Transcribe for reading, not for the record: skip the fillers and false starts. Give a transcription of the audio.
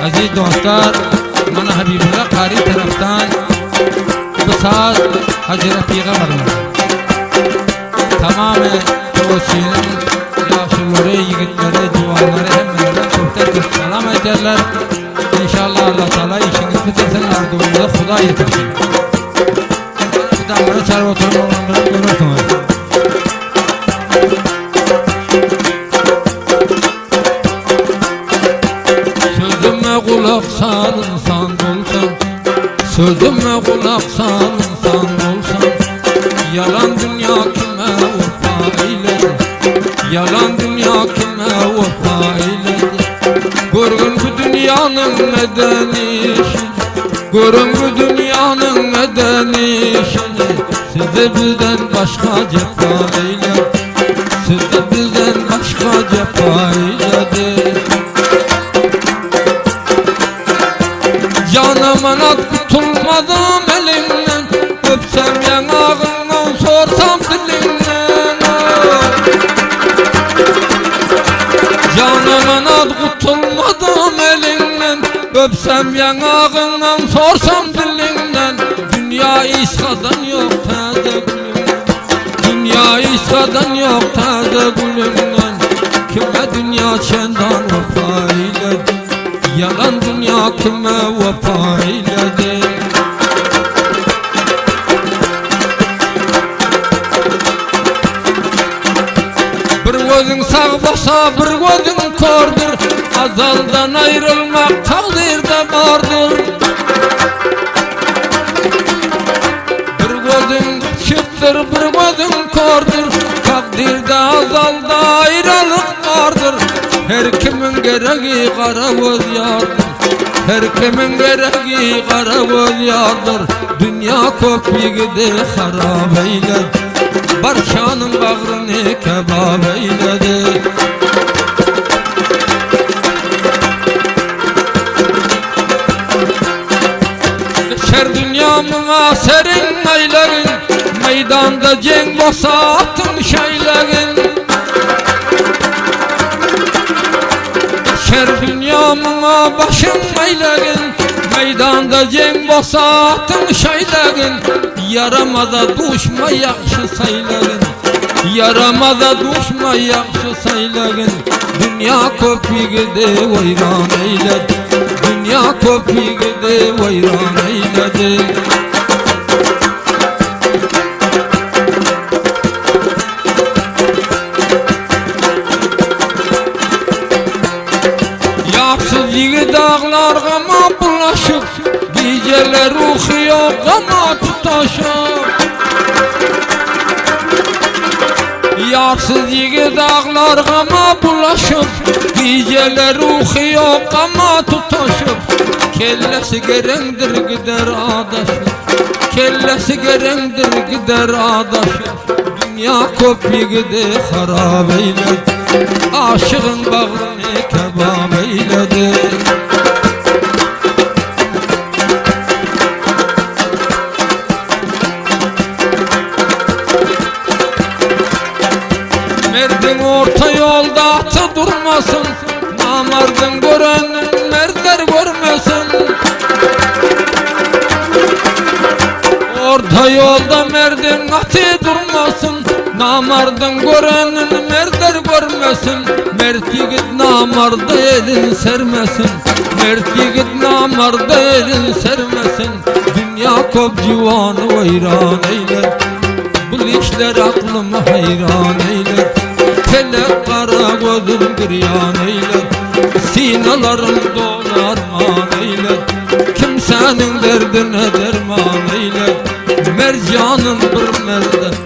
Aziz dostlar, bana Habibullah Qari taraftan bu saat Hazreti Peygamber'in tamamen Toçi'nin yaşlıları, yigitleri, civanları hemmelerine çok selam ederler. İnşallah Allah Teala işiniz bitirsin, ardımıza Huda yetirsin. Damları çarı oturma olanları görürsünüz. Sözüme kulak salınsan bulsan, sözüme kulak salınsan bulsan, yalan dünya kime vefa eyledi, yalan dünya kime vefa eyledi. Görün bu dünyanın nedeni işini, görün bu dünyanın nedeni işini, sizde bizden başka cefa eyledi, sizde bizden başka cefa eyledi. Canımın at tutulmadım elinden, öpsem yanağından, sorsam dilinden. Canımın at tutulmadım elinden, öpsem yanağından, sorsam dilinden. Dünya İsa'dan yok taze gülümden, dünya İsa'dan yok taze gülümden. Kime dünya çendan vefa eyledi, yalan dünya kime vefa eyledi. Bir gözün sağ basa bir gözün kordur, azaldan ayrılmak takdirde vardır. Bir gözün çıktır bir gözün kordur, takdirde azalda ayrılık vardır. Her kimin gereği kara göz yardır, her kimin gereği kara göz yardır. Dünya köpüğü harap eyledi, barşanın bağrını kebap eyledi. Geçer dünyamına serin ayların, meydanda cenk basa attın şeylerin. Geçer dünyamına başın eylerin, meydanda cenk basa attın şeylerin. Yaramaza düşme yakşı saylerin, yaramaza düşme yakşı saylerin. Dünya köpüğüde vayran eyledi, dünya köpüğüde vayran eyledi. Yaksız yigit dağlar gama bulaşıp, geceler ruhiyo gama tutaşıp. Yaksız yigit dağlar gama bulaşıp, geceler ruhiyo gama tutaşıp. Kellesi gerendir gider adaşıp, kellesi gerendir gider adaşıp. Dünya köpüğüde harap eyledi, aşığın bağrını kebap eyledi. Merdin orta yolda atı durmasın, namardın görenin merder görmesin. Orta yolda merdin atı durmasın, namardın görenin merder görmesin. Mert yigit namarda elin sermesin, mert yigit namarda elin sermesin. Dünya kop civanı vayran eyledi, bu işler aklımı hayran eyledi. Felek kara gözüm giryan eyledi, sinalarım dolar man eyledi. Kimsenin derdine derman eyledi, mercanın bir merde